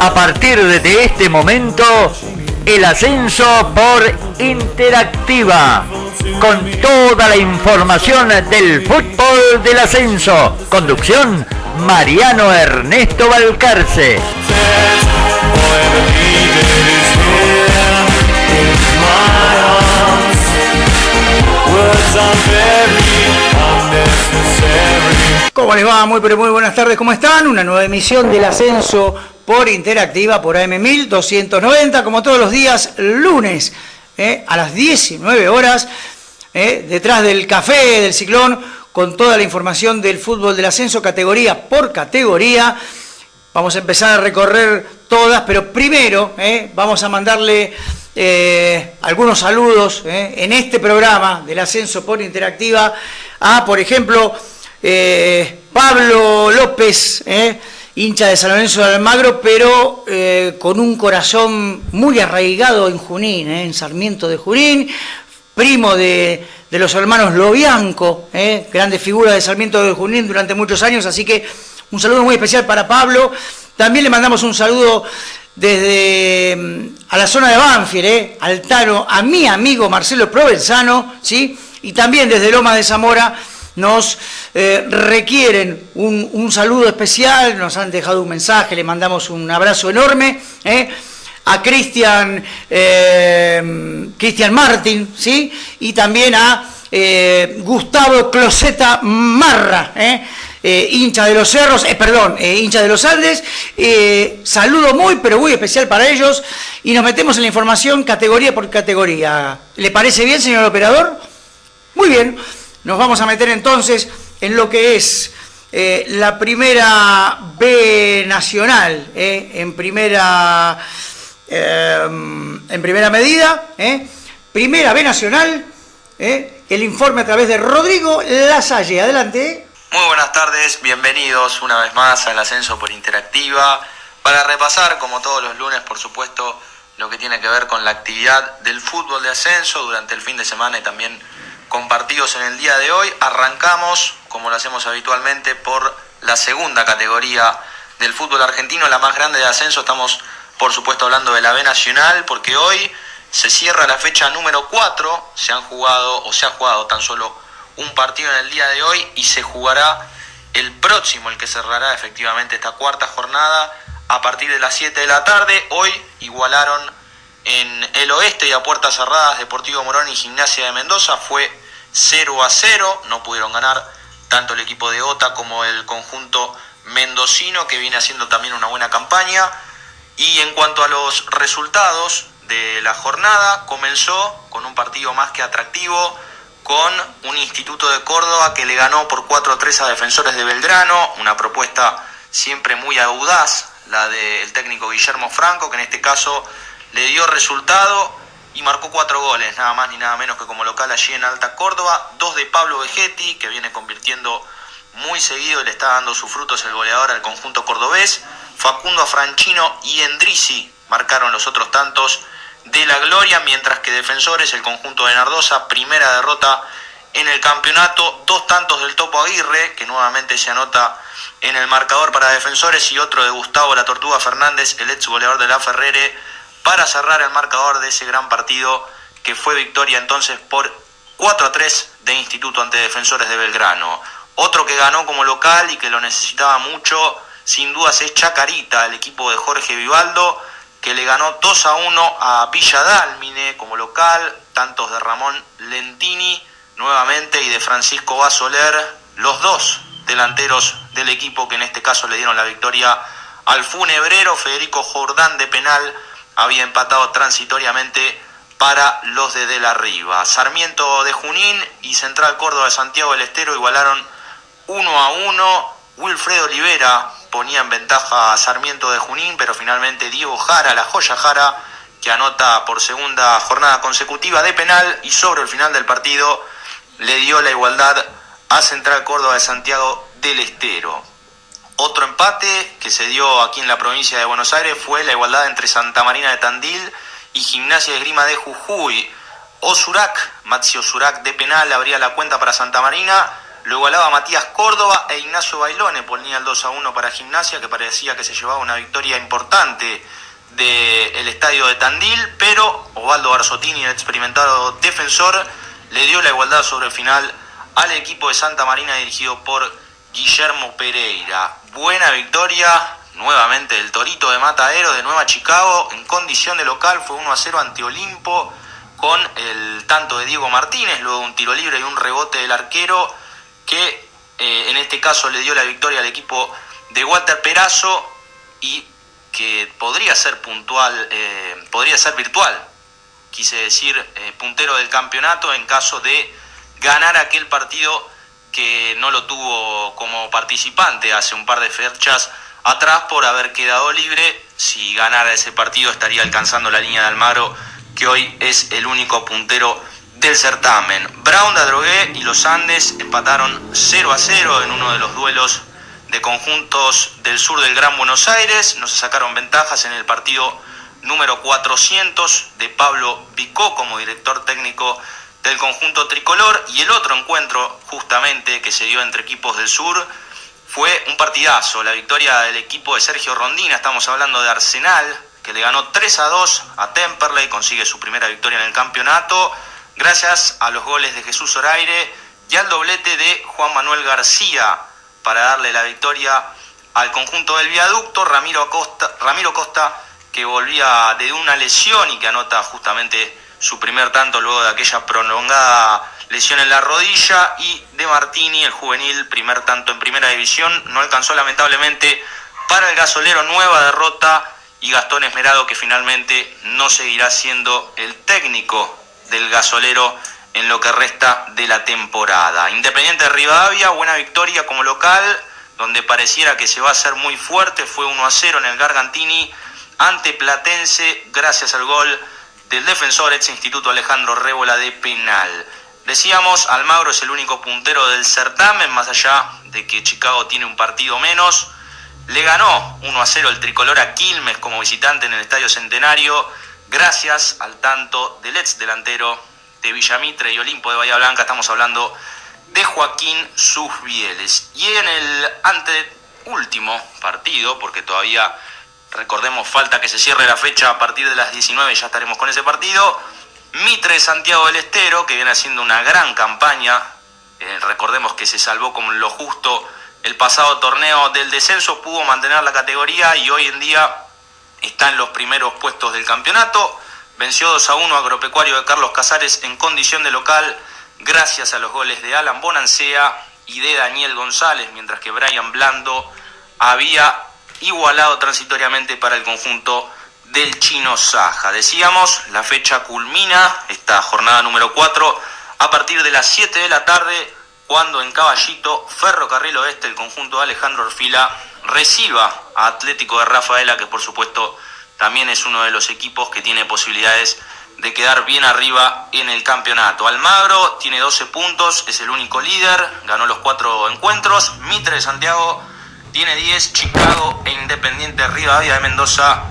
A partir de este momento, el ascenso por Interactiva, con toda la información del fútbol del ascenso. Conducción, Mariano Ernesto Valcarce. ¿Cómo les va? Muy buenas tardes, ¿cómo están? Una nueva emisión del ascenso por Interactiva, por AM 1290, como todos los días, lunes, a las 19 horas, detrás del café del Ciclón, con toda la información del fútbol del ascenso, categoría por categoría. Vamos a empezar a recorrer todas, pero primero vamos a mandarle algunos saludos en este programa del ascenso por Interactiva a, por ejemplo, Pablo López, hincha de San Lorenzo de Almagro, pero con un corazón muy arraigado en Junín, en Sarmiento de Junín, primo de los hermanos Lobianco, grandes figuras de Sarmiento de Junín durante muchos años, así que un saludo muy especial para Pablo. También le mandamos un saludo desde a la zona de Banfield, Altano, a mi amigo Marcelo Provenzano, ¿sí? Y también desde Lomas de Zamora nos requieren un saludo especial, nos han dejado un mensaje, le mandamos un abrazo enorme, a Cristian Martín, ¿sí? Y también a Gustavo Closeta Marra, hincha de los Cerros, hincha de los Andes. Saludo muy especial para ellos, y nos metemos en la información categoría por categoría. ¿Le parece bien, señor operador? Muy bien, nos vamos a meter entonces en lo que es la primera B nacional, en primera medida, primera B nacional, el informe a través de Rodrigo Lasalle. Adelante. Muy buenas tardes, bienvenidos una vez más al ascenso por Interactiva, para repasar, como todos los lunes, por supuesto, lo que tiene que ver con la actividad del fútbol de ascenso durante el fin de semana y también compartidos en el día de hoy. Arrancamos, como lo hacemos habitualmente, por la segunda categoría del fútbol argentino, la más grande de ascenso. Estamos, por supuesto, hablando de la B Nacional, porque hoy se cierra la fecha número 4, se ha jugado tan solo un partido en el día de hoy, y se jugará el próximo, el que cerrará efectivamente esta cuarta jornada, a partir de las 7 de la tarde. Hoy igualaron en el oeste y a puertas cerradas Deportivo Morón y Gimnasia de Mendoza, fue 0-0, no pudieron ganar tanto el equipo de OTA como el conjunto mendocino, que viene haciendo también una buena campaña. Y en cuanto a los resultados de la jornada, comenzó con un partido más que atractivo, con un Instituto de Córdoba que le ganó por 4-3 a Defensores de Belgrano, una propuesta siempre muy audaz, la del técnico Guillermo Franco, que en este caso le dio resultado y marcó 4 goles, nada más ni nada menos que como local allí en Alta Córdoba. 2 de Pablo Vegetti, que viene convirtiendo muy seguido y le está dando sus frutos el goleador al conjunto cordobés. Facundo Afranchino y Endrizi marcaron los otros tantos de la gloria, mientras que Defensores, el conjunto de Nardosa, primera derrota en el campeonato. 2 tantos del Topo Aguirre, que nuevamente se anota en el marcador para Defensores, y otro de Gustavo La Tortuga Fernández, el ex goleador de La Ferrere, para cerrar el marcador de ese gran partido, que fue victoria entonces por 4-3 de Instituto ante Defensores de Belgrano. Otro que ganó como local y que lo necesitaba mucho, sin dudas, es Chacarita, el equipo de Jorge Vivaldo, que le ganó 2-1 a Villa Dálmine como local, tantos de Ramón Lentini nuevamente y de Francisco Basoler, los 2 delanteros del equipo que en este caso le dieron la victoria al funebrero. Federico Jordán de penal había empatado transitoriamente para los de la Riva. Sarmiento de Junín y Central Córdoba de Santiago del Estero igualaron 1-1. Wilfredo Olivera ponía en ventaja a Sarmiento de Junín, pero finalmente Diego Jara, la joya Jara, que anota por segunda jornada consecutiva de penal, y sobre el final del partido le dio la igualdad a Central Córdoba de Santiago del Estero. Otro empate que se dio aquí en la provincia de Buenos Aires fue la igualdad entre Santa Marina de Tandil y Gimnasia de Esgrima de Jujuy. Mazzi Osurac de penal abría la cuenta para Santa Marina, lo igualaba Matías Córdoba e Ignacio Bailone ponía el 2-1 para Gimnasia, que parecía que se llevaba una victoria importante del estadio de Tandil, pero Osvaldo Barzottini, el experimentado defensor, le dio la igualdad sobre el final al equipo de Santa Marina dirigido por Guillermo Pereira. Buena victoria nuevamente del Torito de Mataderos de Nueva Chicago en condición de local, fue 1-0 ante Olimpo con el tanto de Diego Martínez, luego un tiro libre y un rebote del arquero que en este caso le dio la victoria al equipo de Walter Perazo y que podría ser virtual, quise decir, puntero del campeonato en caso de ganar aquel partido que no lo tuvo como participante hace un par de fechas atrás por haber quedado libre. Si ganara ese partido estaría alcanzando la línea de Almagro, que hoy es el único puntero del certamen. Brown de Adrogué y los Andes empataron 0-0 en uno de los duelos de conjuntos del sur del Gran Buenos Aires. No se sacaron ventajas en el partido número 400 de Pablo Vicó como director técnico del conjunto tricolor, y el otro encuentro justamente que se dio entre equipos del sur fue un partidazo, la victoria del equipo de Sergio Rondina. Estamos hablando de Arsenal, que le ganó 3-2 a Temperley, consigue su primera victoria en el campeonato gracias a los goles de Jesús Oraire y al doblete de Juan Manuel García para darle la victoria al conjunto del Viaducto. Ramiro Costa, que volvía de una lesión y que anota justamente su primer tanto luego de aquella prolongada lesión en la rodilla, y De Martini, el juvenil, primer tanto en primera división, no alcanzó lamentablemente para el Gasolero. Nueva derrota, y Gastón Esmerado, que finalmente no seguirá siendo el técnico del Gasolero en lo que resta de la temporada. Independiente de Rivadavia, buena victoria como local, donde pareciera que se va a hacer muy fuerte, fue 1-0 en el Gargantini ante Platense, gracias al gol del defensor ex Instituto Alejandro Rébola de penal. Decíamos, Almagro es el único puntero del certamen, más allá de que Chicago tiene un partido menos. Le ganó 1-0 el tricolor a Quilmes como visitante en el Estadio Centenario, gracias al tanto del ex delantero de Villamitre y Olimpo de Bahía Blanca. Estamos hablando de Joaquín Susbieles. Y en el anteúltimo partido, porque todavía, recordemos, falta que se cierre la fecha a partir de las 19, ya estaremos con ese partido. Mitre Santiago del Estero, que viene haciendo una gran campaña, recordemos que se salvó con lo justo el pasado torneo del descenso, pudo mantener la categoría y hoy en día está en los primeros puestos del campeonato. Venció 2-1 a Agropecuario de Carlos Casares en condición de local, gracias a los goles de Alan Bonancea y de Daniel González, mientras que Brian Blando había igualado transitoriamente para el conjunto del Chino Saja. Decíamos, la fecha culmina, esta jornada número 4, a partir de las 7 de la tarde, cuando en Caballito, Ferrocarril Oeste, el conjunto de Alejandro Orfila, reciba a Atlético de Rafaela, que por supuesto también es uno de los equipos que tiene posibilidades de quedar bien arriba en el campeonato. Almagro tiene 12 puntos, es el único líder, ganó los 4 encuentros. Mitre de Santiago tiene 10, Chicago e Independiente de Rivadavia de Mendoza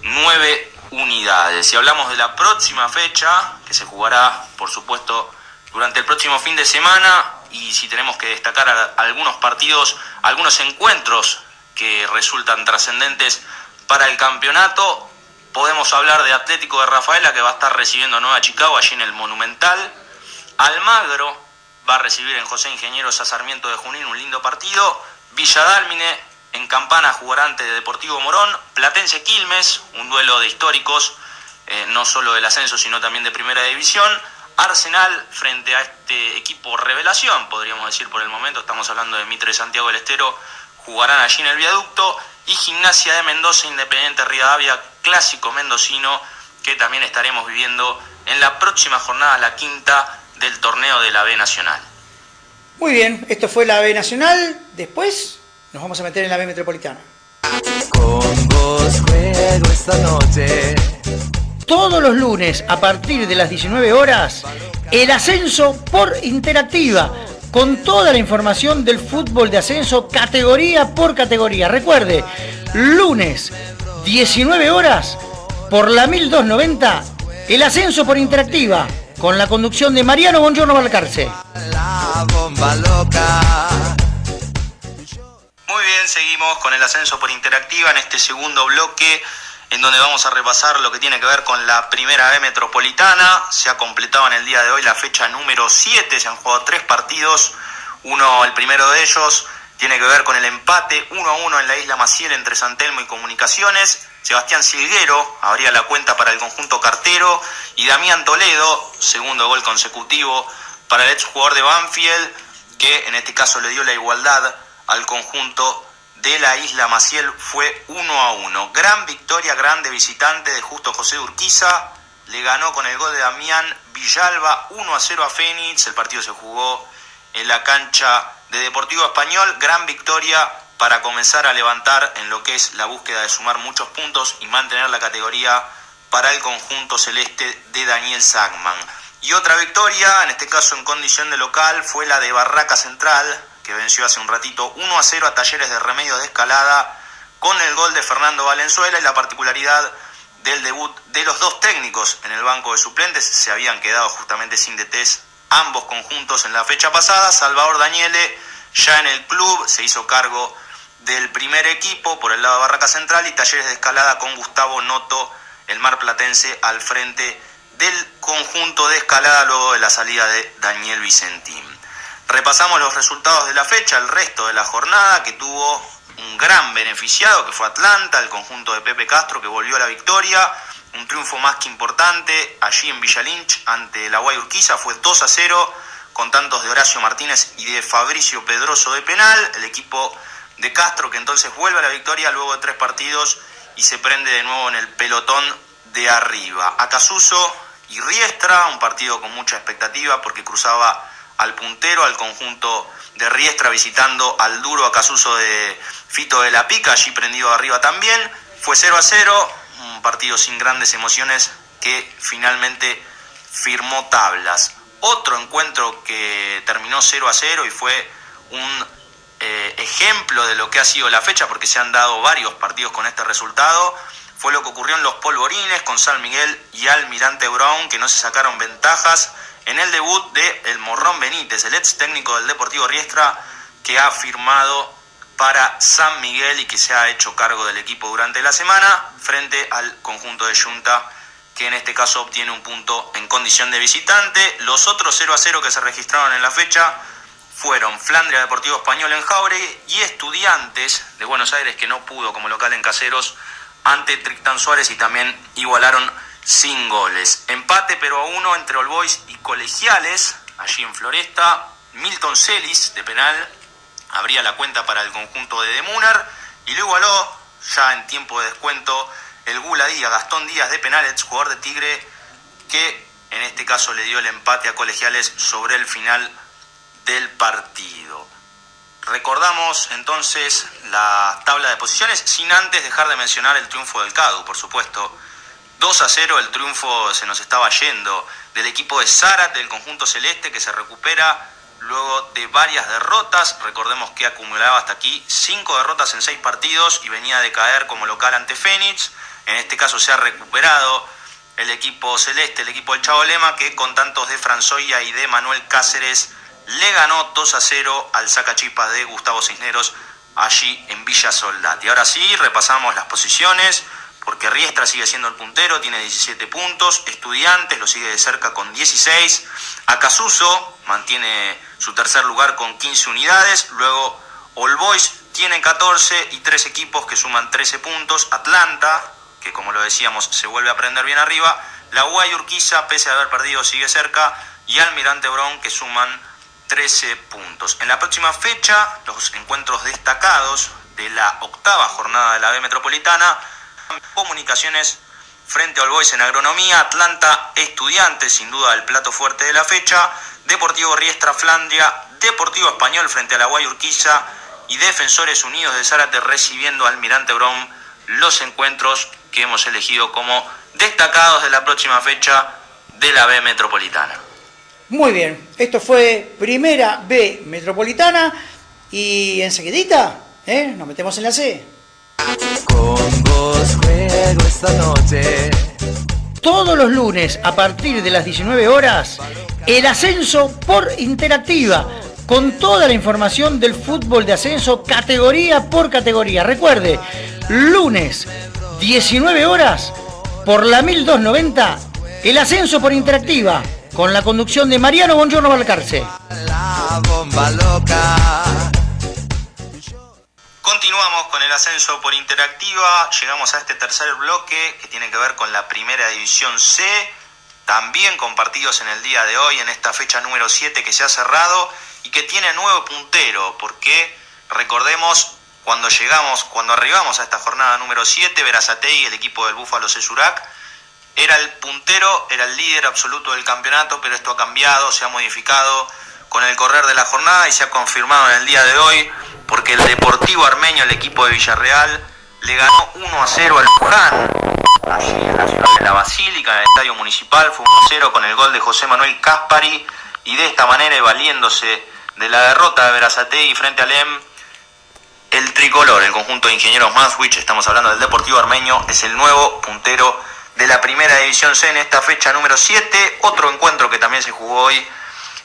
9 unidades. Si hablamos de la próxima fecha, que se jugará por supuesto durante el próximo fin de semana, y si tenemos que destacar algunos partidos, algunos encuentros que resultan trascendentes para el campeonato, podemos hablar de Atlético de Rafaela, que va a estar recibiendo a Nueva Chicago allí en el Monumental. Almagro va a recibir en José Ingenieros a Sarmiento de Junín, un lindo partido. Villa Dálmine en Campana jugará ante Deportivo Morón. Platense Quilmes, un duelo de históricos, no solo del ascenso sino también de primera división. Arsenal frente a este equipo revelación, podríamos decir por el momento, estamos hablando de Mitre de Santiago del Estero, jugarán allí en el Viaducto. Y Gimnasia de Mendoza, Independiente Rivadavia, clásico mendocino, que también estaremos viviendo en la próxima jornada, la quinta del torneo de la B Nacional. Muy bien, esto fue la B Nacional. Después nos vamos a meter en la B Metropolitana. Con vos juego esta noche. Todos los lunes, a partir de las 19 horas, el ascenso por Interactiva, con toda la información del fútbol de ascenso, categoría por categoría. Recuerde, lunes, 19 horas, por la 1290, el ascenso por Interactiva, con la conducción de Mariano Bongiorno Balcarce. La bomba. rumba loca. Muy bien, seguimos con el ascenso por Interactiva en este segundo bloque, en donde vamos a repasar lo que tiene que ver con la Primera B Metropolitana. Se ha completado en el día de hoy la fecha número 7, se han jugado 3 partidos. El primero de ellos tiene que ver con el empate 1-1 en la Isla Maciel entre San Telmo y Comunicaciones. Sebastián Silguero abría la cuenta para el conjunto cartero y Damián Toledo, segundo gol consecutivo para el exjugador de Banfield, que en este caso le dio la igualdad al conjunto de la Isla Maciel. Fue 1-1. Gran victoria, grande visitante de Justo José Urquiza. Le ganó con el gol de Damián Villalba 1-0 a Fénix. El partido se jugó en la cancha de Deportivo Español. Gran victoria para comenzar a levantar en lo que es la búsqueda de sumar muchos puntos y mantener la categoría para el conjunto celeste de Daniel Sagman. Y otra victoria, en este caso en condición de local, fue la de Barraca Central, que venció hace un ratito 1-0 a Talleres de Remedios de Escalada con el gol de Fernando Valenzuela, y la particularidad del debut de los dos técnicos en el banco de suplentes. Se habían quedado justamente sin DTs ambos conjuntos en la fecha pasada. Salvador Daniele ya en el club se hizo cargo del primer equipo por el lado de Barraca Central, y Talleres de Escalada con Gustavo Noto, el marplatense, al frente del conjunto de Escalada luego de la salida de Daniel Vicentín. Repasamos los resultados de la fecha, el resto de la jornada, que tuvo un gran beneficiado, que fue Atlanta, el conjunto de Pepe Castro, que volvió a la victoria. Un triunfo más que importante allí en Villa Lynch ante la Urquiza, fue 2-0 con tantos de Horacio Martínez y de Fabricio Pedroso de penal. El equipo de Castro, que entonces vuelve a la victoria luego de 3 partidos y se prende de nuevo en el pelotón de arriba. Acasuso y Riestra, un partido con mucha expectativa porque cruzaba al puntero, al conjunto de Riestra, visitando al duro Acasuso de Fito de la Pica, allí prendido arriba también. Fue 0-0, un partido sin grandes emociones que finalmente firmó tablas. Otro encuentro que terminó 0-0 y fue un ejemplo de lo que ha sido la fecha, porque se han dado varios partidos con este resultado, fue lo que ocurrió en los Polvorines con San Miguel y Almirante Brown, que no se sacaron ventajas en el debut de El Morrón Benítez, el ex técnico del Deportivo Riestra, que ha firmado para San Miguel y que se ha hecho cargo del equipo durante la semana, frente al conjunto de Junta, que en este caso obtiene un punto en condición de visitante. Los otros 0-0 que se registraron en la fecha fueron Flandria Deportivo Español en Jauregui y Estudiantes de Buenos Aires, que no pudo como local en Caseros ante Tristán Suárez, y también igualaron sin goles. Empate pero a 1 entre All Boys y Colegiales, allí en Floresta. Milton Celis de penal abría la cuenta para el conjunto de Demunar, y lo igualó ya en tiempo de descuento el Guladía, Gastón Díaz de penal, ex jugador de Tigre, que en este caso le dio el empate a Colegiales sobre el final del partido. Recordamos entonces la tabla de posiciones, sin antes dejar de mencionar el triunfo del CADU, por supuesto. 2-0, el triunfo se nos estaba yendo del equipo de Zárate, del conjunto celeste, que se recupera luego de varias derrotas. Recordemos que acumulaba hasta aquí 5 derrotas en 6 partidos y venía de caer como local ante Fénix. En este caso se ha recuperado el equipo celeste, el equipo del Chavo Lema, que con tantos de Franzoya y de Manuel Cáceres le ganó 2-0 al Sacachipas de Gustavo Cisneros allí en Villa Soldati. Y ahora sí, repasamos las posiciones, porque Riestra sigue siendo el puntero, tiene 17 puntos, Estudiantes lo sigue de cerca con 16, Acasuso mantiene su tercer lugar con 15 unidades, luego All Boys tiene 14 y 3 equipos que suman 13 puntos, Atlanta, que como lo decíamos se vuelve a prender bien arriba, la Urquiza, pese a haber perdido, sigue cerca, y Almirante Brown, que suman 13 puntos. En la próxima fecha, los encuentros destacados de la octava jornada de la B Metropolitana: Comunicaciones frente a All Boys en Agronomía, Atlanta Estudiantes, sin duda el plato fuerte de la fecha, Deportivo Riestra Flandria, Deportivo Español frente a la Urquiza y Defensores Unidos de Zárate recibiendo a Almirante Brown, los encuentros que hemos elegido como destacados de la próxima fecha de la B Metropolitana. Muy bien, esto fue Primera B Metropolitana, y enseguidita nos metemos en la C. Con vos juego esta noche. Todos los lunes a partir de las 19 horas, el ascenso por Interactiva, con toda la información del fútbol de ascenso, categoría por categoría. Recuerde, lunes, 19 horas, por la 1290, el ascenso por Interactiva, con la conducción de Mariano Bongiorno Balcarce. La bomba loca. Continuamos con el ascenso por Interactiva, llegamos a este tercer bloque que tiene que ver con la Primera División C, también con partidos en el día de hoy, en esta fecha número 7 que se ha cerrado y que tiene nuevo puntero, porque recordemos, cuando arribamos a esta jornada número 7, Berazategui, el equipo del Búfalo Sesurac, era el puntero, era el líder absoluto del campeonato, pero esto ha cambiado, se ha modificado con el correr de la jornada y se ha confirmado en el día de hoy, porque el Deportivo Armenio, el equipo de Villarreal, le ganó 1-0 al Luján, allí en la ciudad de la Basílica, en el Estadio Municipal. Fue 1-0 con el gol de José Manuel Caspari, y de esta manera, y valiéndose de la derrota de Berazategui frente al EM, el tricolor, el conjunto de Ingenieros Manswich, estamos hablando del Deportivo Armenio, es el nuevo puntero de la Primera División C en esta fecha número 7. Otro encuentro que también se jugó hoy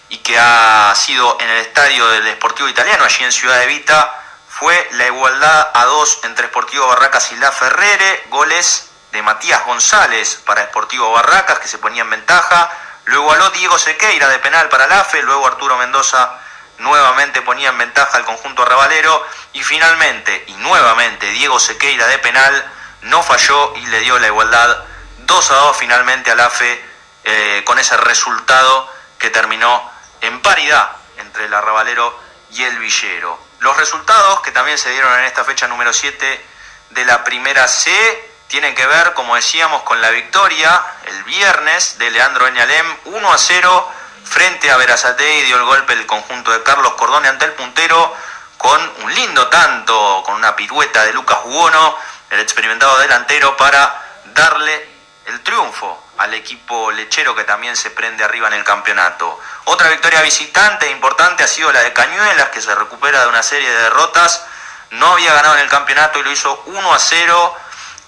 y que ha sido en el estadio del Sportivo Italiano, allí en Ciudad de Vita, fue la igualdad a 2 entre Sportivo Barracas y La Ferrere. Goles de Matías González para Sportivo Barracas, que se ponía en ventaja. Lo igualó Diego Sequeira de penal para la AFE. Luego Arturo Mendoza nuevamente ponía en ventaja al conjunto arrabalero. Y finalmente, y nuevamente, Diego Sequeira de penal no falló y le dio la igualdad 2-2 finalmente al AFE, con ese resultado que terminó en paridad entre el arrabalero y el villero. Los resultados que también se dieron en esta fecha número 7 de la Primera C tienen que ver, como decíamos, con la victoria el viernes de Leandro Eñalem, 1-0 frente a Berazategui. Dio el golpe el conjunto de Carlos Cordone ante el puntero con un lindo tanto, con una pirueta de Lucas Buono, el experimentado delantero, para darle el triunfo al equipo lechero, que también se prende arriba en el campeonato. Otra victoria visitante importante ha sido la de Cañuelas, que se recupera de una serie de derrotas. No había ganado en el campeonato y lo hizo 1-0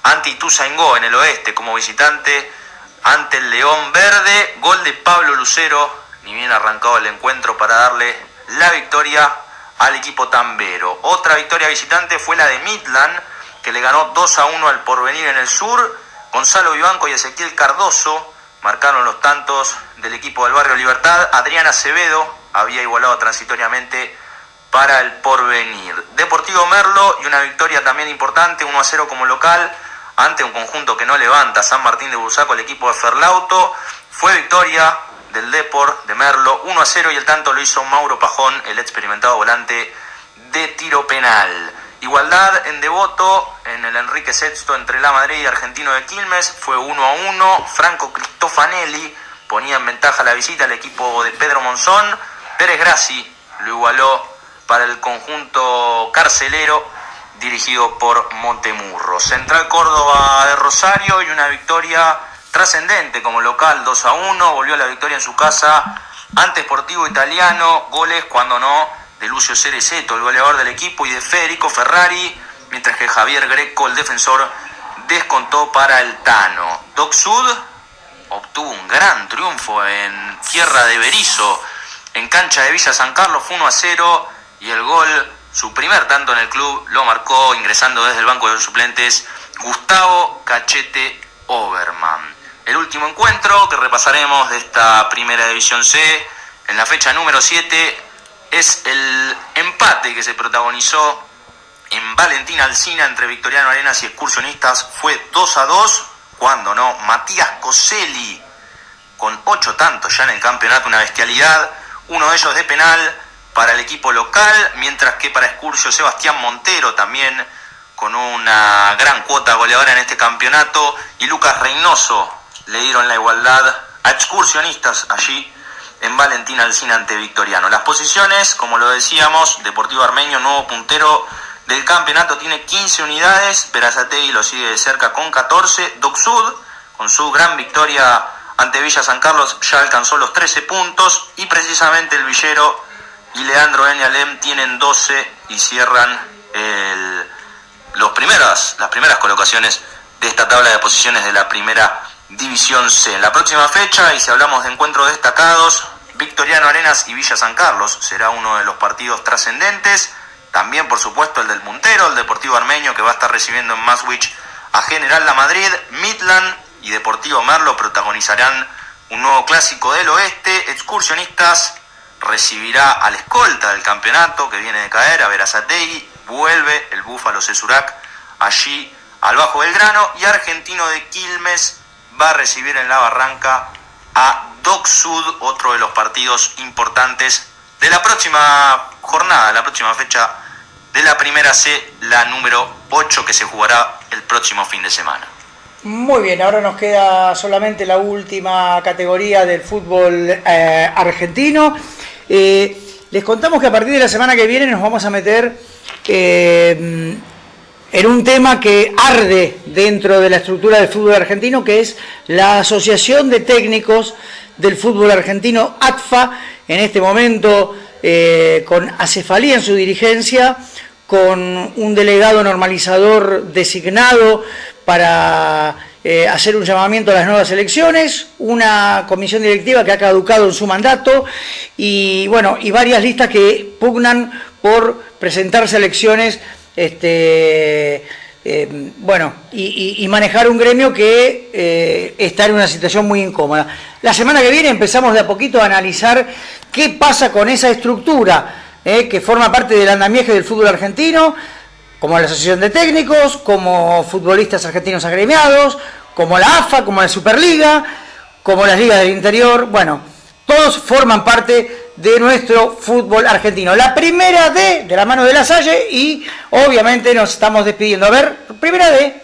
ante Ituzaingó en el oeste como visitante ante el León Verde. Gol de Pablo Lucero, ni bien arrancado el encuentro, para darle la victoria al equipo tambero. Otra victoria visitante fue la de Midland, que le ganó 2-1 al Porvenir en el sur. Gonzalo Vivanco y Ezequiel Cardoso marcaron los tantos del equipo del Barrio Libertad. Adrián Acevedo había igualado transitoriamente para el Porvenir. Deportivo Merlo, y una victoria también importante, 1-0 como local ante un conjunto que no levanta, San Martín de Bursaco, el equipo de Ferlauto. Fue victoria del Depor de Merlo, 1-0, y el tanto lo hizo Mauro Pajón, el experimentado volante de tiro penal. Igualdad en Devoto, en el Enrique VI, entre La Madrid y Argentino de Quilmes, fue 1-1. Franco Cristofanelli ponía en ventaja la visita al equipo de Pedro Monzón. Pérez Grassi lo igualó para el conjunto carcelero, dirigido por Montemurro. Central Córdoba de Rosario, y una victoria trascendente como local, 2-1. Volvió a la victoria en su casa ante Sportivo Italiano. Goles, cuando no, de Lucio Cerezeto, el goleador del equipo, y de Federico Ferrari, mientras que Javier Greco, el defensor, descontó para el Tano. Doc Sud obtuvo un gran triunfo en tierra de Berizo, en cancha de Villa San Carlos, fue 1-0, y el gol, su primer tanto en el club, lo marcó ingresando desde el banco de los suplentes Gustavo Cachete Oberman. El último encuentro que repasaremos de esta Primera División C en la fecha número 7 es el empate que se protagonizó en Valentín Alsina entre Victoriano Arenas y Excursionistas. Fue 2-2, cuando no, Matías Coselli con 8 tantos ya en el campeonato, una bestialidad, uno de ellos de penal para el equipo local, mientras que para Excursio Sebastián Montero, también con una gran cuota goleadora en este campeonato, y Lucas Reynoso le dieron la igualdad a Excursionistas allí en Valentín Alsina ante Victoriano. Las posiciones, como lo decíamos, Deportivo Armenio, nuevo puntero del campeonato, tiene 15 unidades, Berazategui lo sigue de cerca con 14, Doc Sud, con su gran victoria ante Villa San Carlos, ya alcanzó los 13 puntos, y precisamente el Villero y Leandro Eñalem tienen 12 y cierran las primeras colocaciones de esta tabla de posiciones de la Primera División C. En la próxima fecha, y si hablamos de encuentros destacados, Victoriano Arenas y Villa San Carlos será uno de los partidos trascendentes. También, por supuesto, el del puntero, el Deportivo Armenio, que va a estar recibiendo en Maastricht a General La Madrid. Midland y Deportivo Merlo protagonizarán un nuevo clásico del oeste. Excursionistas recibirá al escolta del campeonato que viene de caer, a Berazategui. Vuelve el Búfalo Cesurac allí al Bajo Belgrano. Y Argentino de Quilmes va a recibir en la Barranca a Dock Sud, otro de los partidos importantes de la próxima jornada, la próxima fecha de la Primera C, la número 8, que se jugará el próximo fin de semana. Muy bien, ahora nos queda solamente la última categoría del fútbol argentino. Les contamos que a partir de la semana que viene nos vamos a meter en un tema que arde dentro de la estructura del fútbol argentino, que es la Asociación de Técnicos del Fútbol Argentino, ATFA, en este momento con acefalía en su dirigencia, con un delegado normalizador designado para hacer un llamamiento a las nuevas elecciones, una comisión directiva que ha caducado en su mandato y bueno, y varias listas que pugnan por presentarse a elecciones, y manejar un gremio que está en una situación muy incómoda. La semana que viene empezamos de a poquito a analizar qué pasa con esa estructura que forma parte del andamiaje del fútbol argentino, como la Asociación de Técnicos, como futbolistas argentinos agremiados, como la AFA, como la Superliga, como las ligas del interior. Bueno, todos forman parte de nuestro fútbol argentino. La Primera D, de la mano de La Salle, y obviamente nos estamos despidiendo. A ver, Primera D.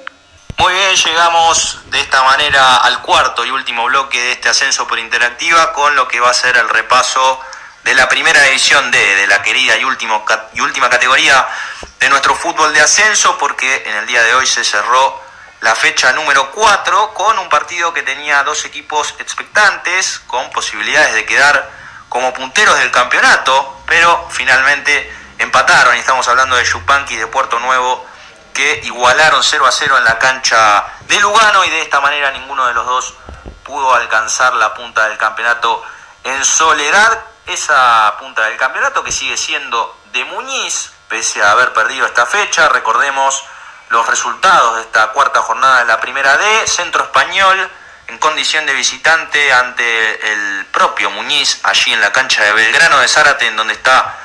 Muy bien, llegamos de esta manera al cuarto y último bloque de este ascenso por Interactiva, con lo que va a ser el repaso de la Primera División D, de la querida y última categoría de nuestro fútbol de ascenso, porque en el día de hoy se cerró la fecha número 4 con un partido que tenía dos equipos expectantes, con posibilidades de quedar como punteros del campeonato, pero finalmente empataron, y estamos hablando de Yupanqui y de Puerto Nuevo, que igualaron 0-0 en la cancha de Lugano, y de esta manera ninguno de los dos pudo alcanzar la punta del campeonato en soledad. Esa punta del campeonato que sigue siendo de Muñiz, pese a haber perdido esta fecha. Recordemos los resultados de esta cuarta jornada de la Primera D. Centro Español, en condición de visitante ante el propio Muñiz, allí en la cancha de Belgrano de Zárate, en donde está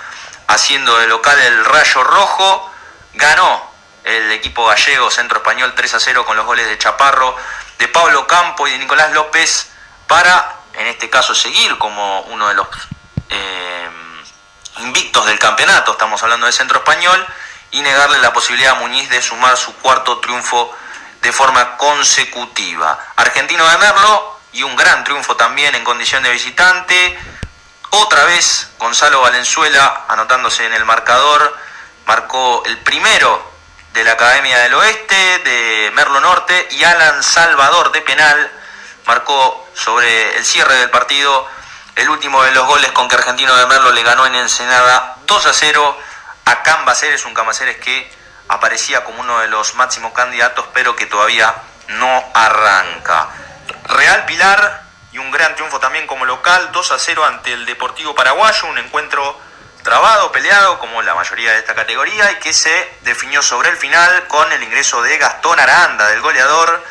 haciendo de local el Rayo Rojo. Ganó el equipo gallego, Centro Español, 3-0 con los goles de Chaparro, de Pablo Campo y de Nicolás López, para, en este caso, seguir como uno de los invictos del campeonato. Estamos hablando de Centro Español, y negarle la posibilidad a Muñiz de sumar su cuarto triunfo de forma consecutiva. Argentino de Merlo, y un gran triunfo también en condición de visitante. Otra vez Gonzalo Valenzuela anotándose en el marcador, marcó el primero de la Academia del Oeste de Merlo Norte, y Alan Salvador de penal marcó sobre el cierre del partido el último de los goles, con que Argentino de Merlo le ganó en Ensenada 2-0 a Cambaceres, un Cambaceres que aparecía como uno de los máximos candidatos, pero que todavía no arranca. Real Pilar, y un gran triunfo también como local, 2-0 ante el Deportivo Paraguayo, un encuentro trabado, peleado, como la mayoría de esta categoría, y que se definió sobre el final con el ingreso de Gastón Aranda, del goleador,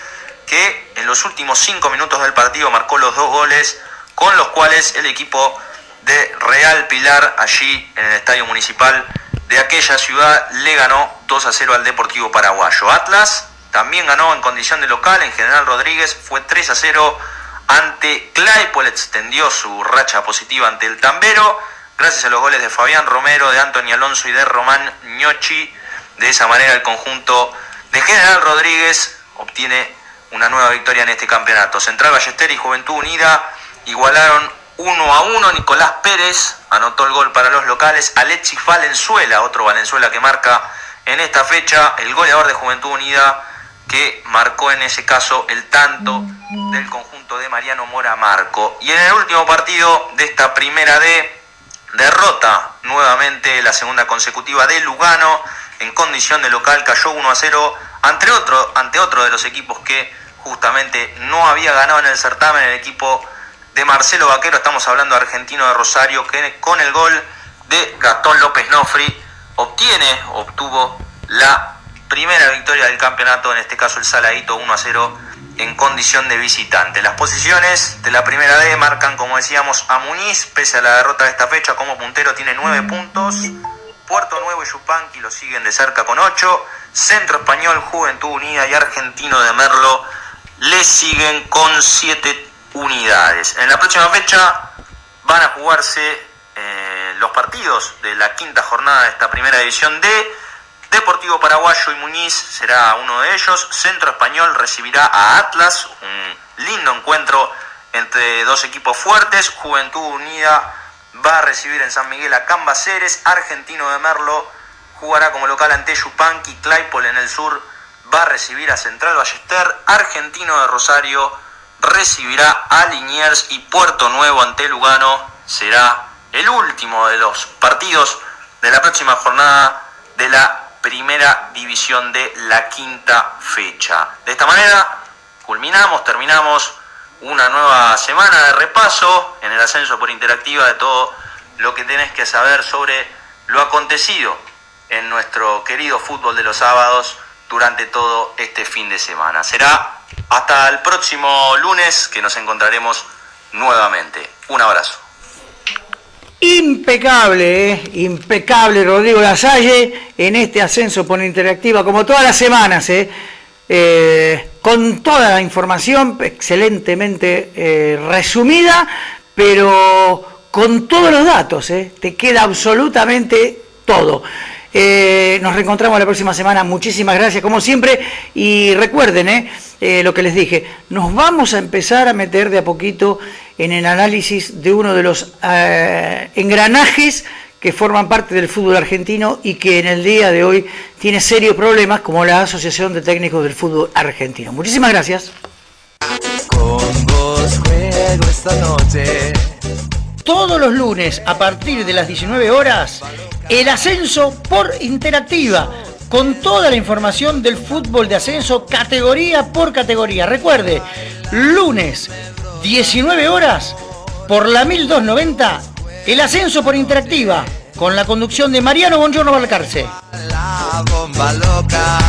que en los últimos 5 minutos del partido marcó los 2 goles, con los cuales el equipo de Real Pilar, allí en el Estadio Municipal de aquella ciudad, le ganó 2-0 al Deportivo Paraguayo. Atlas también ganó en condición de local en General Rodríguez, fue 3-0 ante Claypole, extendió su racha positiva ante el Tambero, gracias a los goles de Fabián Romero, de Anthony Alonso y de Román Ñochi. De esa manera el conjunto de General Rodríguez obtiene una nueva victoria en este campeonato. Central Ballester y Juventud Unida igualaron 1-1. Nicolás Pérez anotó el gol para los locales. Alexis Valenzuela, otro Valenzuela que marca en esta fecha, el goleador de Juventud Unida, que marcó en ese caso el tanto del conjunto de Mariano Mora Marco. Y en el último partido de esta Primera D, derrota nuevamente, la segunda consecutiva de Lugano, en condición de local, cayó 1-0 ante otro de los equipos que justamente no había ganado en el certamen, el equipo de Marcelo Vaquero. Estamos hablando de Argentino de Rosario, que con el gol de Gastón López Nofri obtuvo la primera victoria del campeonato, en este caso el Saladito 1-0 en condición de visitante. Las posiciones de la primera D marcan, como decíamos, a Muñiz, pese a la derrota de esta fecha como puntero, tiene 9 puntos. Puerto Nuevo y Yupanqui lo siguen de cerca con 8. Centro Español, Juventud Unida y Argentino de Merlo le siguen con 7 unidades. En la próxima fecha van a jugarse los partidos de la quinta jornada de esta primera división D. Deportivo Paraguayo y Muñiz será uno de ellos. Centro Español recibirá a Atlas, un lindo encuentro entre dos equipos fuertes. Juventud Unida va a recibir en San Miguel a Cambaceres. Argentino de Merlo jugará como local ante Yupanqui. Claypole en el sur va a recibir a Central Ballester. Argentino de Rosario recibirá a Liniers y Puerto Nuevo ante Lugano será el último de los partidos de la próxima jornada de la primera división de la quinta fecha. De esta manera terminamos una nueva semana de repaso en el ascenso por Interactiva de todo lo que tenés que saber sobre lo acontecido en nuestro querido fútbol de los sábados durante todo este fin de semana. Será hasta el próximo lunes que nos encontraremos nuevamente. Un abrazo. Impecable Rodrigo Lasalle en este ascenso por Interactiva, como todas las semanas, con toda la información excelentemente resumida, pero con todos los datos, te queda absolutamente todo. Nos reencontramos la próxima semana. Muchísimas gracias como siempre y recuerden lo que les dije, nos vamos a empezar a meter de a poquito en el análisis de uno de los engranajes que forman parte del fútbol argentino y que en el día de hoy tiene serios problemas, como la Asociación de Técnicos del Fútbol Argentino. Muchísimas gracias. Con vos juego esta noche. Todos los lunes a partir de las 19 horas, el ascenso por Interactiva, con toda la información del fútbol de ascenso categoría por categoría. Recuerde, lunes 19 horas por la 1290, el ascenso por Interactiva, con la conducción de Mariano Bongiorno Balcarce. La bomba loca.